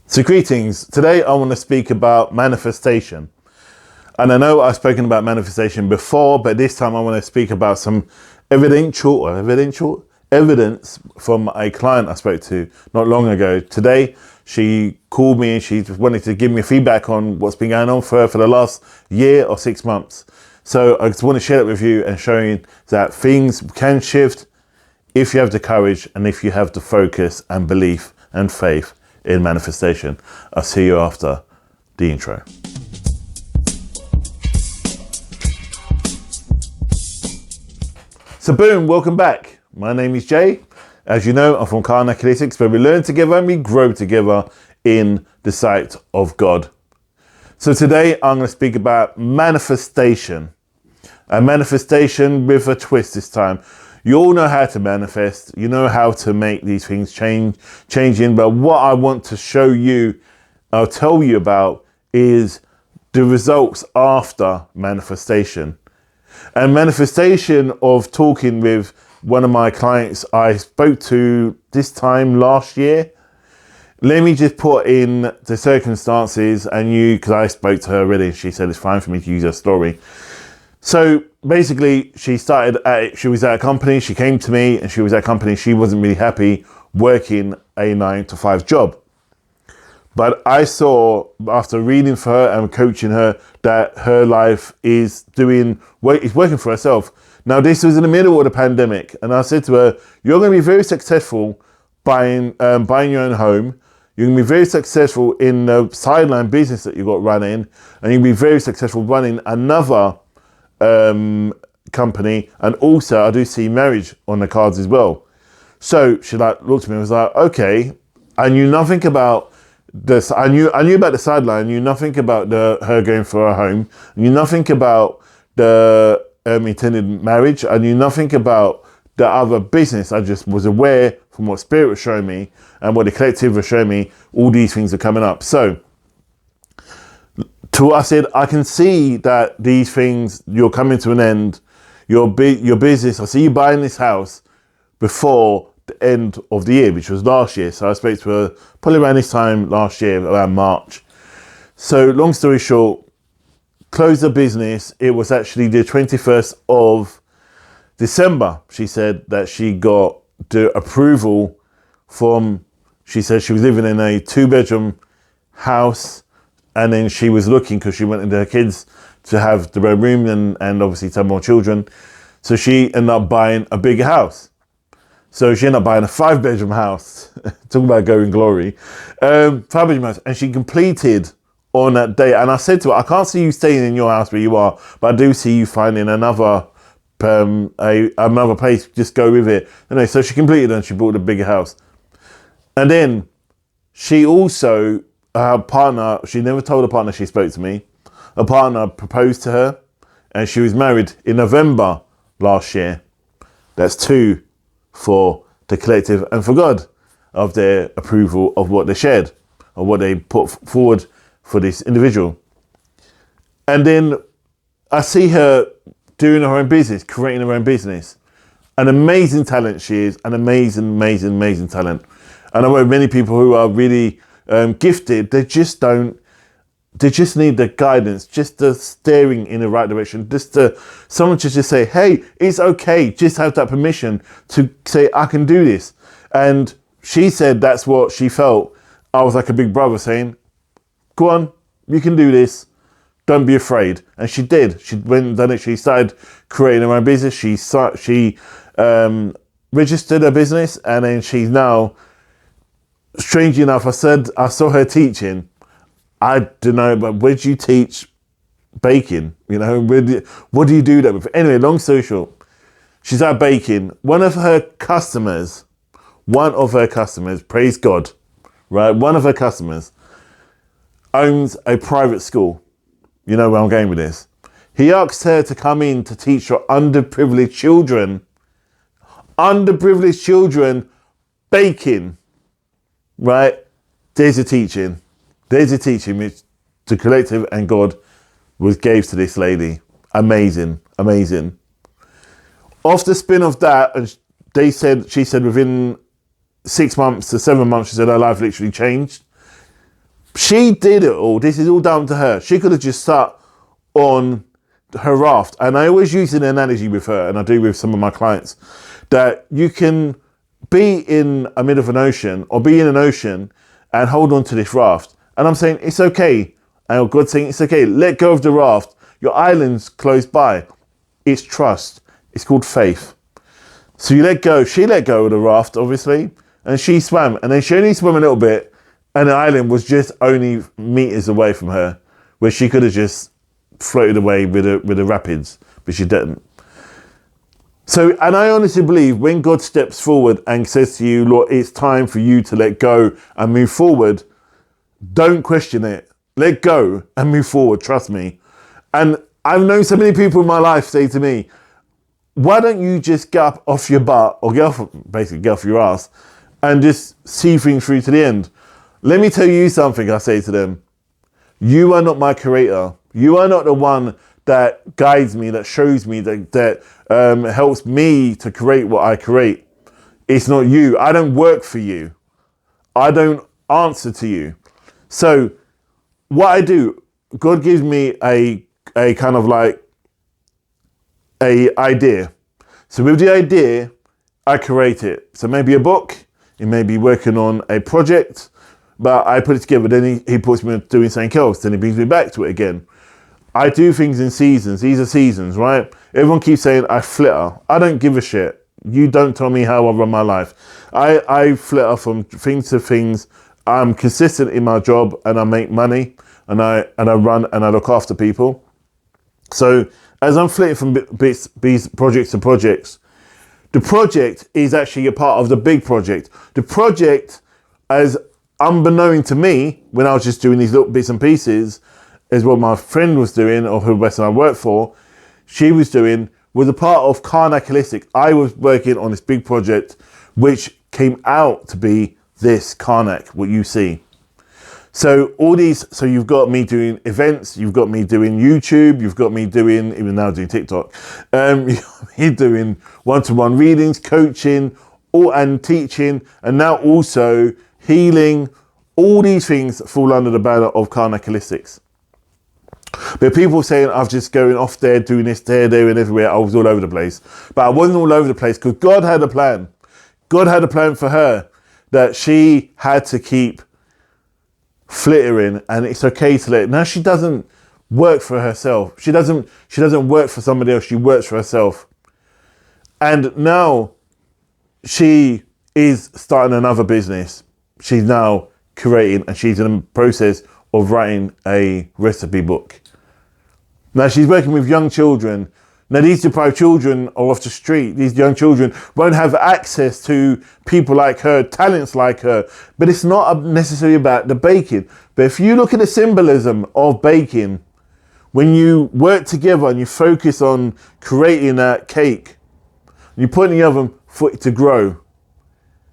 So greetings. Today I want to speak about manifestation. And I know I've spoken about manifestation before, but this time I want to speak about some evidence from a client I spoke to not long ago. Today she called me and she wanted to give me feedback on what's been going on for her for the last year or 6 months. So I just want to share it with you and show you that things can shift if you have the courage and if you have the focus and belief and faith in manifestation. I'll see you after the intro. So boom, welcome back. My name is Jay. As you know, I'm from Khan Academics, where we learn together and we grow together in the sight of God. So today I'm going to speak about manifestation. A manifestation with a twist this time. You all know how to manifest. You know how to make these things changing. But what I want to show you, I'll tell you about, is the results after manifestation. And manifestation of talking with one of my clients I spoke to this time last year. Let me just put in the circumstances and because I spoke to her already. She said it's fine for me to use her story. So basically she was at a company, she came to me and she was at a company, she wasn't really happy working a 9-to-5 job. But I saw, after reading for her and coaching her, that her life is working for herself. Now this was in the middle of the pandemic, and I said to her, you're going to be very successful buying your own home. You're going to be very successful in the sideline business that you've got running, and you'll be very successful running another company, and also I do see marriage on the cards as well. So she looked at me and was like, okay, I knew nothing about this. I knew about the sideline, I knew nothing about her going for a home, I knew nothing about the intended marriage, I knew nothing about the other business. I just was aware from what Spirit was showing me and what the collective was showing me, all these things are coming up. So I said, I can see that these things, you're coming to an end. Your business, I see you buying this house before the end of the year, which was last year. So I spoke to her probably around this time last year, around March. So long story short, closed the business. It was actually the 21st of December. She said that she got the approval she said she was living in a 2-bedroom house. And then she was looking, because she wanted her kids to have their own room and obviously to have more children. So she ended up buying a bigger house. So she ended up buying a 5-bedroom house. Talking about going glory. 5-bedroom house. And she completed on that day. And I said to her, I can't see you staying in your house where you are, but I do see you finding another place. Just go with it. Anyway, so she completed and she bought a bigger house. And then she also... her partner, she never told her partner she spoke to me. Her partner proposed to her and she was married in November last year. That's 2 for the collective and for God of their approval of what they shared, or what they put forward for this individual. And then I see her doing her own business, creating her own business. An amazing talent she is, an amazing talent. And I know many people who are really gifted, they just need the guidance, just the steering in the right direction, someone to just say, hey, it's okay, just have that permission to say, I can do this. And she said that's what she felt. I was like a big brother saying, go on, you can do this, don't be afraid. And she did. She went and done it. She started creating her own business. She registered her business, and then she's now, strangely enough, I saw her teaching. I don't know, but where do you teach baking? You know, what do you do that with? Anyway, long story short, she's out baking. One of her customers, praise God, right? One of her customers owns a private school. You know where I'm going with this. He asked her to come in to teach her underprivileged children baking. Right, there's a teaching which the collective and God gave to this lady. Amazing. Off the spin of that, and she said within 6 months to 7 months, she said her life literally changed. She did it all. This is all down to her. She could have just sat on her raft. And I always use an analogy with her, and I do with some of my clients, that you can be in the middle of an ocean or be in an ocean and hold on to this raft. And I'm saying, it's okay. And God's saying, it's okay. Let go of the raft. Your island's close by. It's trust. It's called faith. So you let go. She let go of the raft, obviously, and she swam. And then she only swam a little bit, and the island was just only meters away from her, where she could have just floated away with the rapids, but she didn't. So, and I honestly believe when God steps forward and says to you, Lord, it's time for you to let go and move forward, don't question it. Let go and move forward. Trust me. And I've known so many people in my life say to me, why don't you just get up off your butt, or get off your ass, and just see things through to the end? Let me tell you something, I say to them. You are not my creator. You are not the one that guides me, that shows me, that helps me to create what I create. It's not you. I don't work for you. I don't answer to you. So what I do, God gives me a kind of like a idea. So with the idea, I create it. So maybe a book, it may be working on a project, but I put it together, then he puts me doing something else, then he brings me back to it again. I do things in seasons. These are seasons, right? Everyone keeps saying I flitter. I don't give a shit. You don't tell me how I run my life. I flitter from things to things. I'm consistent in my job, and I make money, and I run and I look after people. So as I'm flitting from these projects to projects, the project is actually a part of the big project. The project, as unbeknown to me, when I was just doing these little bits and pieces, is what my friend was doing, or who Wes and I worked for, she was doing, was a part of Karnak Holistic. I was working on this big project, which came out to be this Karnak, what you see. So so you've got me doing events, you've got me doing YouTube, you've got me doing, even now doing TikTok, you've got me doing one-to-one readings, coaching, and teaching, and now also healing. All these things fall under the banner of Karnak Holistics. But people saying I've just going off there, doing this there and everywhere. I was all over the place. But I wasn't all over the place because God had a plan. God had a plan for her that she had to keep flittering, and it's okay to let it. Now she doesn't work for herself. She doesn't work for somebody else. She works for herself. And now she is starting another business. She's now creating, and she's in the process of writing a recipe book. Now she's working with young children. Now these deprived children are off the street. These young children won't have access to people like her, talents like her. But it's not necessarily about the baking. But if you look at the symbolism of baking, when you work together and you focus on creating that cake, you put it in the oven for it to grow.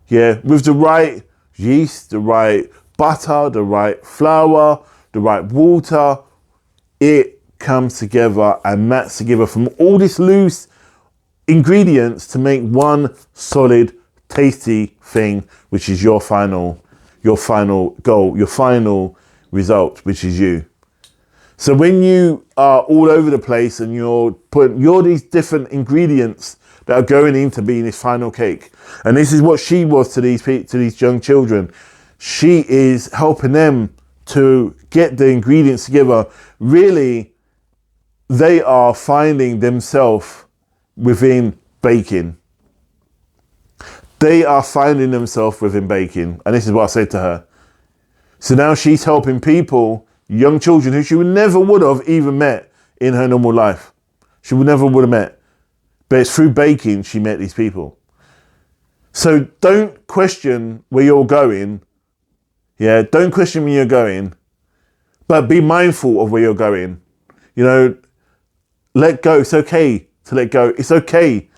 Yeah, with the right yeast, the right butter, the right flour, the right water, it comes together and mats together from all these loose ingredients to make one solid, tasty thing, which is your final goal, your final result, which is you. So when you are all over the place and you're these different ingredients that are going into being this final cake, and this is what she was to these young children. She is helping them to get the ingredients together. Really, they are finding themselves within baking. They are finding themselves within baking. And this is what I said to her. So now she's helping people, young children who she never would have even met in her normal life. She would never would have met. But it's through baking she met these people. So don't question where you're going. Yeah, don't question where you're going. But be mindful of where you're going. You know, let go. It's okay to let go. It's okay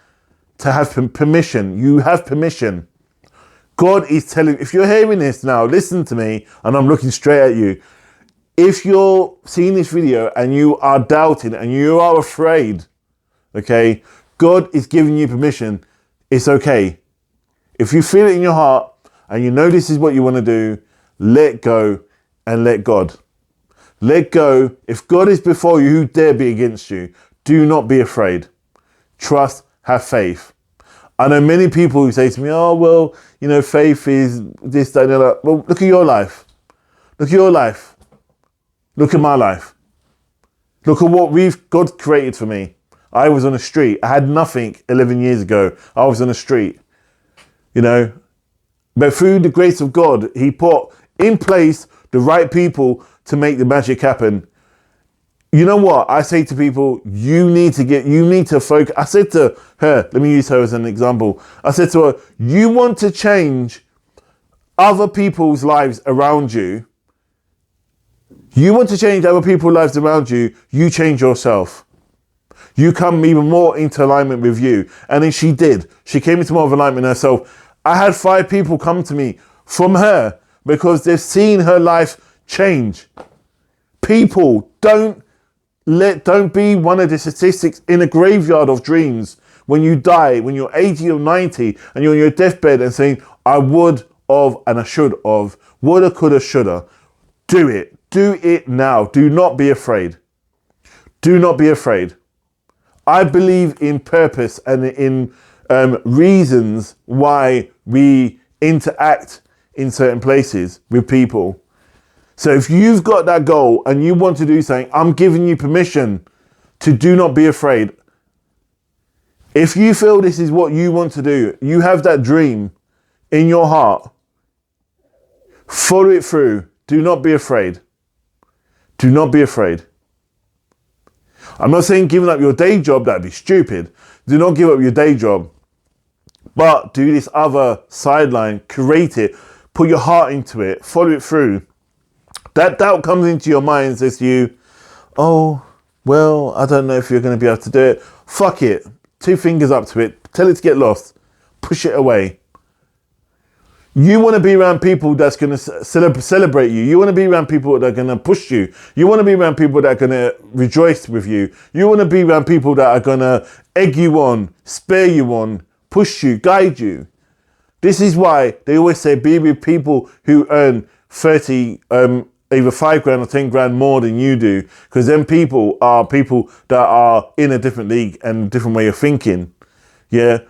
to have permission. You have permission. God is telling, if you're hearing this now, listen to me, and I'm looking straight at you. If you're seeing this video and you are doubting and you are afraid, okay, God is giving you permission. It's okay. If you feel it in your heart and you know this is what you want to do, let go. and let God. Let go. If God is before you, who dare be against you? Do not be afraid. Trust, have faith. I know many people who say to me, oh, well, you know, faith is this, that, and that. Well, look at your life. Look at your life. Look at my life. Look at what God created for me. I was on the street. I had nothing 11 years ago. I was on the street, you know. But through the grace of God, he put in place the right people to make the magic happen. You know what? I say to people, you need to focus. I said to her, let me use her as an example. I said to her, you want to change other people's lives around you. You want to change other people's lives around you. You change yourself. You come even more into alignment with you. And then she did. She came into more of alignment herself. I had 5 people come to me from her because they've seen her life change. People, don't be one of the statistics in a graveyard of dreams when you die, when you're 80 or 90 and you're on your deathbed and saying, I would have and I should have, woulda, coulda, shoulda. Do it. Do it now. Do not be afraid. Do not be afraid. I believe in purpose and in reasons why we interact in certain places with people. So if you've got that goal and you want to do something, I'm giving you permission to do not be afraid. If you feel this is what you want to do, you have that dream in your heart, follow it through. Do not be afraid. Do not be afraid. I'm not saying giving up your day job, that'd be stupid. Do not give up your day job. But do this other sideline, create it, put your heart into it, follow it through. That doubt comes into your mind and says to you, oh, well, I don't know if you're going to be able to do it. Fuck it. 2 fingers up to it. Tell it to get lost. Push it away. You want to be around people that's going to celebrate you. You want to be around people that are going to push you. You want to be around people that are going to rejoice with you. You want to be around people that are going to egg you on, spur you on, push you, guide you. This is why they always say be with people who earn 30, either 5 grand or 10 grand more than you do. Because then people are people that are in a different league and a different way of thinking. Yeah.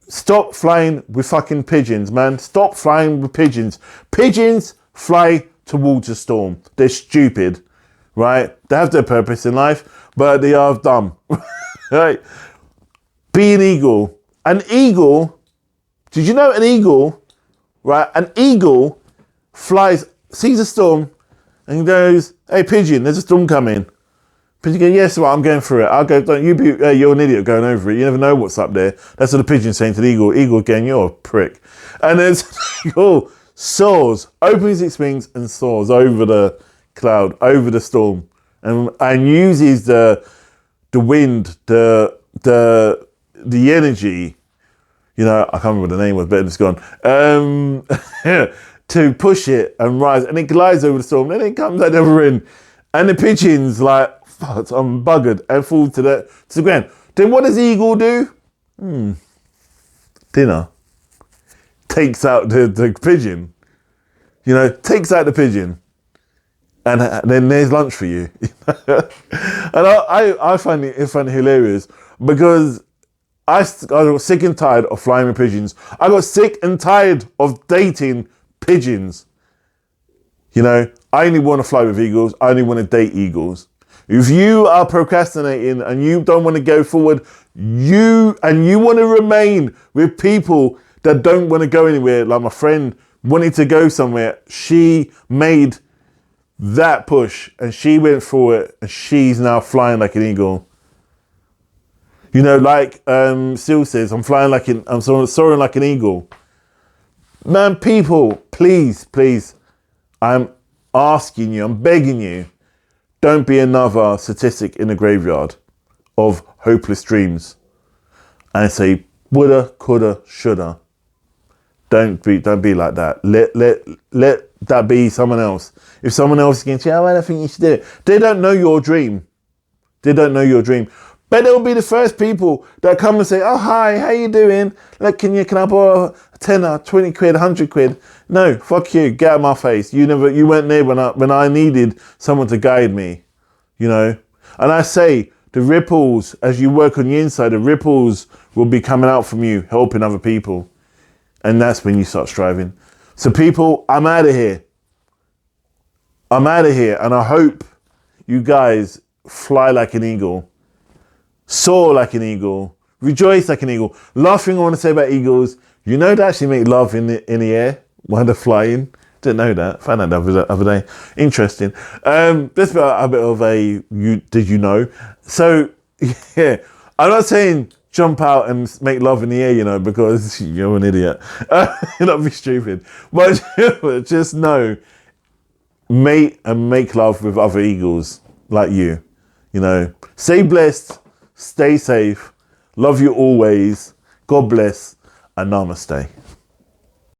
Stop flying with fucking pigeons, man. Stop flying with pigeons. Pigeons fly towards a storm. They're stupid, right? They have their purpose in life, but they are dumb, right? Be an eagle. An eagle, did you know an eagle, right? An eagle flies, sees a storm and goes, hey, pigeon, there's a storm coming. Pigeon goes, yes, well, I'm going through it. I'll go, don't you be, you're an idiot going over it. You never know what's up there. That's what the pigeon's saying to the eagle. Eagle again, you're a prick. And then the eagle soars, opens its wings and soars over the cloud, over the storm, and uses the wind, the energy, you know, I can't remember the name of it, but it's gone, to push it and rise, and it glides over the storm, then it comes out the other end, and the pigeon's like, fuck, I'm buggered, and falls to the ground. Then what does the eagle do? Dinner. Takes out the pigeon, you know, takes out the pigeon, and then there's lunch for you. And I find it hilarious because I got sick and tired of flying with pigeons. I got sick and tired of dating pigeons. You know, I only want to fly with eagles. I only want to date eagles. If you are procrastinating and you don't want to go forward, you want to remain with people that don't want to go anywhere, like my friend wanted to go somewhere, she made that push and she went through it and she's now flying like an eagle. You know, like Seal says, I'm soaring like an eagle. Man, people, please, I'm asking you, I'm begging you, don't be another statistic in the graveyard of hopeless dreams and say, woulda, coulda, shoulda. Don't be like that. Let that be someone else. If someone else is going to say, oh, I don't think you should do it. They don't know your dream. They don't know your dream. Bet they'll be the first people that come and say, oh, hi, how you doing? Look, can I borrow a tenner, 20 quid, 100 quid? No, fuck you, get out of my face. You weren't there when I needed someone to guide me, you know? And I say, the ripples, as you work on the inside, the ripples will be coming out from you, helping other people. And that's when you start striving. So people, I'm out of here. I'm out of here. And I hope you guys fly like an eagle, soar like an eagle, rejoice like an eagle. Last thing I want to say about eagles, you know they actually make love in the air while they're flying. Didn't know that. Found out the other day. Interesting. This is a bit of a did you know? So yeah, I'm not saying jump out and make love in the air, you know, because you're an idiot. Not be stupid, but just know, mate and make love with other eagles like you. You know, stay blessed, stay safe, love you always. God bless, and namaste.